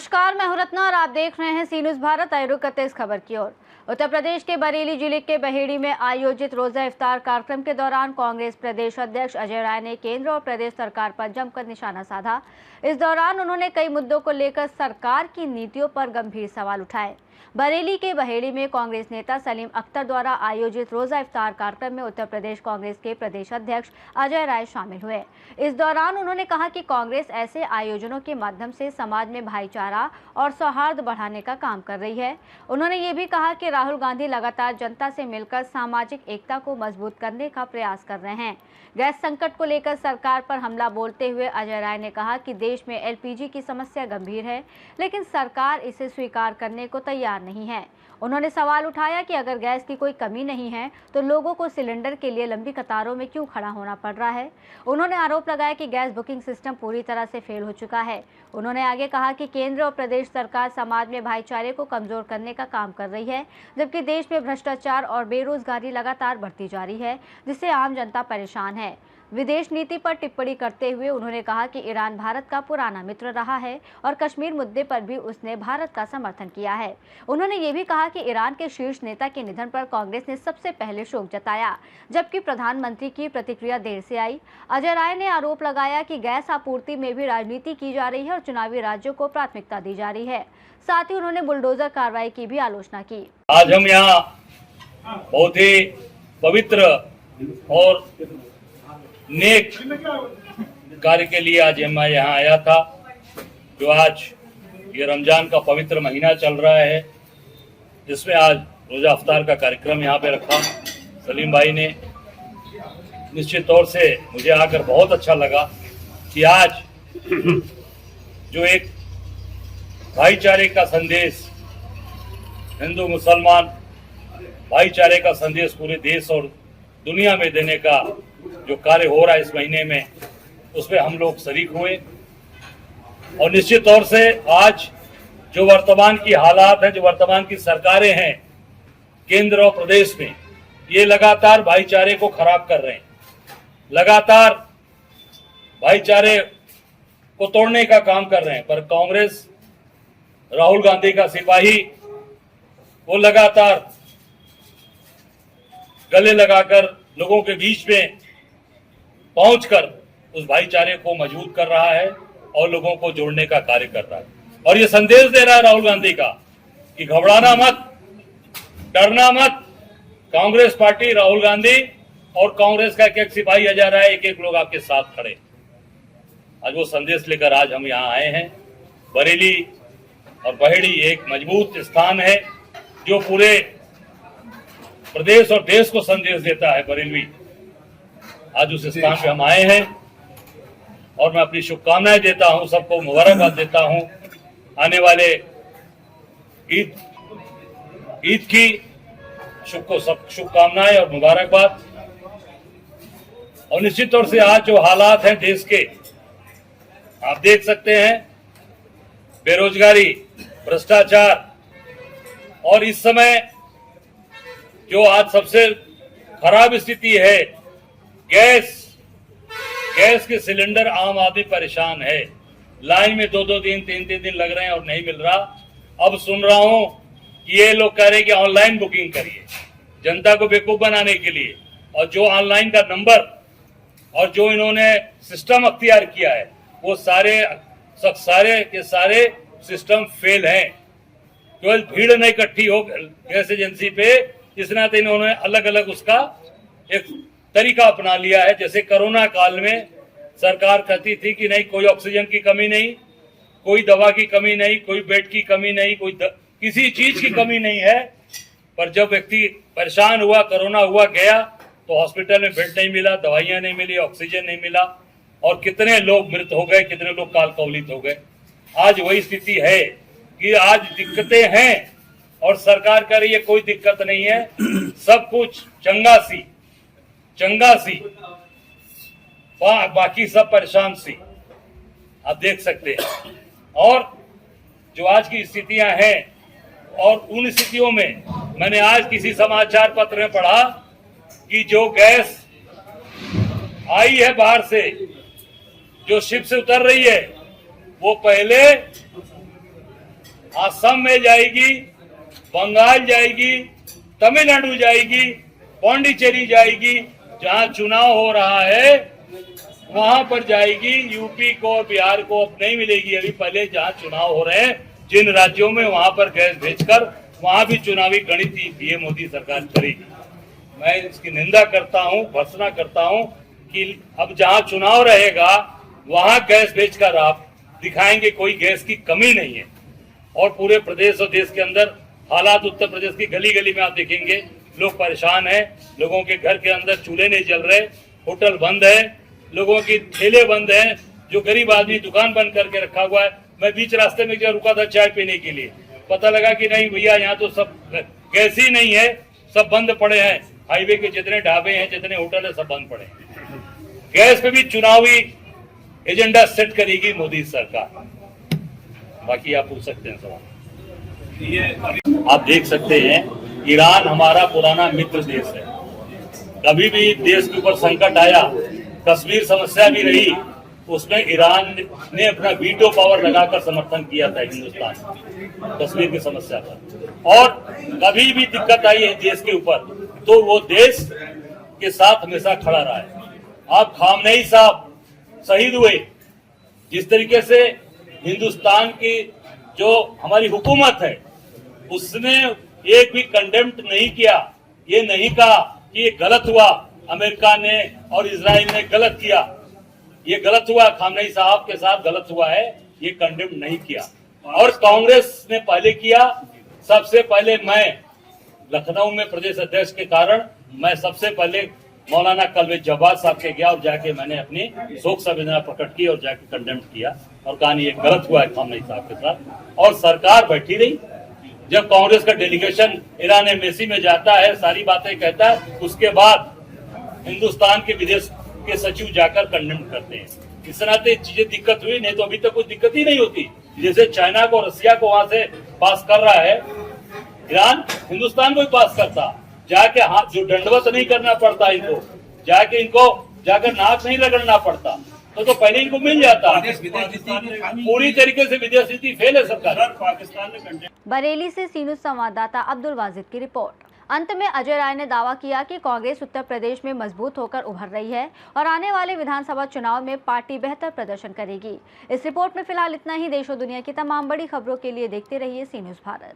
नमस्कार, मैं हूं रत्ना और आप देख रहे हैं सी न्यूज़ भारत। आए रुक करते हैं इस खबर की ओर। उत्तर प्रदेश के बरेली जिले के बहेड़ी में आयोजित रोजा इफ्तार कार्यक्रम के दौरान कांग्रेस प्रदेश अध्यक्ष अजय राय ने केंद्र और प्रदेश सरकार पर जमकर निशाना साधा। इस दौरान उन्होंने कई मुद्दों को लेकर सरकार की नीतियों पर गंभीर सवाल उठाए। बरेली के बहेड़ी में कांग्रेस नेता सलीम अख्तर द्वारा आयोजित रोजा इफ्तार कार्यक्रम में उत्तर प्रदेश कांग्रेस के प्रदेश अध्यक्ष अजय राय शामिल हुए। इस दौरान उन्होंने कहा कि कांग्रेस ऐसे आयोजनों के माध्यम से समाज में भाईचारा और सौहार्द बढ़ाने का काम कर रही है। उन्होंने ये भी कहा कि राहुल गांधी लगातार जनता से मिलकर सामाजिक एकता को मजबूत करने का प्रयास कर रहे हैं। गैस संकट को लेकर सरकार पर हमला बोलते हुए अजय राय ने कहा कि देश में एलपीजी की समस्या गंभीर है, लेकिन सरकार इसे स्वीकार करने को तैयार नहीं है। उन्होंने सवाल उठाया कि अगर गैस की कोई कमी नहीं है तो लोगों को सिलेंडर के लिए लंबी कतारों में क्यों खड़ा होना पड़ रहा है। उन्होंने आरोप लगाया कि गैस बुकिंग सिस्टम पूरी तरह से फेल हो चुका है। उन्होंने आगे कहा कि केंद्र और प्रदेश सरकार समाज में भाईचारे को कमजोर करने का काम कर रही है, जबकि देश में भ्रष्टाचार और बेरोजगारी लगातार बढ़ती जा रही है, जिससे आम जनता परेशान है। विदेश नीति पर टिप्पणी करते हुए उन्होंने कहा कि ईरान भारत का पुराना मित्र रहा है और कश्मीर मुद्दे पर भी उसने भारत का समर्थन किया है। उन्होंने ये भी कहा कि ईरान के शीर्ष नेता के निधन पर कांग्रेस ने सबसे पहले शोक जताया, जबकि प्रधानमंत्री की प्रतिक्रिया देर से आई। अजय राय ने आरोप लगाया कि गैस आपूर्ति में भी राजनीति की जा रही है और चुनावी राज्यों को प्राथमिकता दी जा रही है। साथ ही उन्होंने बुलडोजर कार्रवाई की भी आलोचना की। आज हम यहाँ बहुत ही पवित्र और नेक कार्य के लिए आज मैं यहाँ आया था। जो आज ये रमजान का पवित्र महीना चल रहा है, जिसमें आज रोजा अफ्तार का कार्यक्रम यहाँ पे रखा सलीम भाई ने। निश्चित तौर से मुझे आकर बहुत अच्छा लगा कि आज जो एक भाईचारे का संदेश, हिंदू मुसलमान भाईचारे का संदेश पूरे देश और दुनिया में देने का जो कार्य हो रहा है इस महीने में, उसमें हम लोग शरीक हुए। और निश्चित तौर से आज जो वर्तमान की हालात है, जो वर्तमान की सरकारें हैं केंद्र और प्रदेश में, ये लगातार भाईचारे को खराब कर रहे हैं, लगातार भाईचारे को तोड़ने का काम कर रहे हैं। पर कांग्रेस, राहुल गांधी का सिपाही, वो लगातार गले लगाकर लोगों के बीच में पहुंचकर उस भाईचारे को मजबूत कर रहा है और लोगों को जोड़ने का कार्य कर रहा है। और ये संदेश दे रहा है राहुल गांधी का कि घबराना मत, डरना मत। कांग्रेस पार्टी, राहुल गांधी और कांग्रेस का एक एक सिपाही अजय राय, एक एक लोग आपके साथ खड़े। आज वो संदेश लेकर आज हम यहाँ आए हैं। बरेली और बहेड़ी एक मजबूत स्थान है जो पूरे प्रदेश और देश को संदेश देता है। बरेली आज उस स्थान पे हम आए हैं और मैं अपनी शुभकामनाएं देता हूं, सबको मुबारकबाद देता हूं आने वाले ईद की शुभकामनाएं और मुबारकबाद। और निश्चित तौर से आज जो हालात हैं देश के, आप देख सकते हैं, बेरोजगारी, भ्रष्टाचार, और इस समय जो आज सबसे खराब स्थिति है, गैस के सिलेंडर, आम आदमी परेशान है। लाइन में 2-2 दिन 3-3 दिन लग रहे हैं और नहीं मिल रहा। अब सुन रहा हूं कि ये लोग कह रहे हैं कि ऑनलाइन बुकिंग करिए जनता को बेवकूफ बनाने के लिए। और जो ऑनलाइन का नंबर और जो इन्होंने सिस्टम अख्तियार किया है, वो सारे के सारे सिस्टम फेल हैं। केवल भीड़ नहीं इकट्ठी हो गैस एजेंसी पे, इस नाते इन्होंने अलग अलग उसका एक तरीका अपना लिया है। जैसे कोरोना काल में सरकार कहती थी कि नहीं, कोई ऑक्सीजन की कमी नहीं, कोई दवा की कमी नहीं, कोई बेड की कमी नहीं, किसी चीज की कमी नहीं है। पर जब व्यक्ति परेशान हुआ, कोरोना हुआ, गया तो हॉस्पिटल में बेड नहीं मिला, दवाइयां नहीं मिली, ऑक्सीजन नहीं मिला, और कितने लोग मृत हो गए, कितने लोग काल कवलित हो गए। आज वही स्थिति है कि आज दिक्कतें हैं और सरकार कह रही है कोई दिक्कत नहीं है, सब कुछ चंगा सी, बाकी सब परेशान सी, आप देख सकते हैं। और जो आज की स्थितियां हैं, और उन स्थितियों में मैंने आज किसी समाचार पत्र में पढ़ा कि जो गैस आई है बाहर से, जो शिप से उतर रही है, वो पहले असम में जाएगी, बंगाल जाएगी, तमिलनाडु जाएगी, पौंडीचेरी जाएगी, जहां चुनाव हो रहा है वहां पर जाएगी। यूपी को, बिहार को अब नहीं मिलेगी। अभी पहले जहां चुनाव हो रहे हैं जिन राज्यों में, वहां पर गैस भेजकर वहां भी चुनावी गणित पीएम मोदी सरकार करेगी। मैं इसकी निंदा करता हूं, भर्त्सना करता हूं कि अब जहां चुनाव रहेगा वहां गैस भेजकर आप दिखाएंगे कोई गैस की कमी नहीं है। और पूरे प्रदेश और देश के अंदर हालात, उत्तर प्रदेश की गली गली में आप देखेंगे लोग परेशान हैं, लोगों के घर के अंदर चूल्हे नहीं जल रहे, होटल बंद है, लोगों की ठेले बंद हैं, जो गरीब आदमी दुकान बंद करके रखा हुआ है। मैं बीच रास्ते में रुका था चाय पीने के लिए, पता लगा कि नहीं भैया यहाँ तो सब गैस ही नहीं है, सब बंद पड़े हैं। हाईवे के जितने ढाबे हैं, जितने होटल है, सब बंद पड़े हैं। गैस पे भी चुनावी एजेंडा सेट करेगी मोदी सरकार। बाकी आप पूछ सकते हैं सवाल। आप देख सकते हैं ईरान हमारा पुराना मित्र देश है। कभी भी देश के ऊपर संकट आया, कश्मीर समस्या भी रही, उसमें ईरान ने अपना वीटो पावर लगाकर समर्थन किया था हिंदुस्तान कश्मीर की समस्या पर। और कभी भी दिक्कत आई है देश के ऊपर तो वो देश के साथ हमेशा खड़ा रहा है। आप खामनेई साहब शहीद हुए, जिस तरीके से हिंदुस्तान की जो हमारी हुकूमत है उसने एक भी कंडेम्ड नहीं किया, ये नहीं कहा कि ये गलत हुआ, अमेरिका ने और इजराइल ने गलत किया, ये गलत हुआ, खामनेई साहब के साथ गलत हुआ है, ये कंडेम नहीं किया। और कांग्रेस ने पहले किया। सबसे पहले मैं लखनऊ में प्रदेश अध्यक्ष के कारण मैं सबसे पहले मौलाना कलवे जब्बार साहब के गया और जाके मैंने अपनी शोक संवेदना प्रकट की और जाके कंडेम किया और कहा ये गलत हुआ है खामनेई साहब के साथ। और सरकार बैठी रही। जब कांग्रेस का डेलीगेशन ईरान एम्बेसी में जाता है, सारी बातें कहता है, उसके बाद हिंदुस्तान के विदेश के सचिव जाकर कंडेम करते हैं। इस तरह से चीजें दिक्कत हुई, नहीं तो अभी तक कोई दिक्कत ही नहीं होती। जैसे चाइना को, रसिया को वहां से पास कर रहा है, ईरान हिंदुस्तान को भी पास करता, जाके हाथ जो दंडवत नहीं करना पड़ता इनको, जाके इनको जाकर नाक नहीं रगड़ना पड़ता, तो पहले इनको मिल जाता। पूरी तरीके से विदेश नीति फेल है सरकार। पाकिस्तान ने बरेली से सीनू संवाददाता अब्दुल वाजिद की रिपोर्ट। अंत में अजय राय ने दावा किया कि कांग्रेस उत्तर प्रदेश में मजबूत होकर उभर रही है और आने वाले विधानसभा चुनाव में पार्टी बेहतर प्रदर्शन करेगी। इस रिपोर्ट में फिलहाल इतना ही। देश और दुनिया की तमाम बड़ी खबरों के लिए देखते रहिए सी न्यूज़ भारत।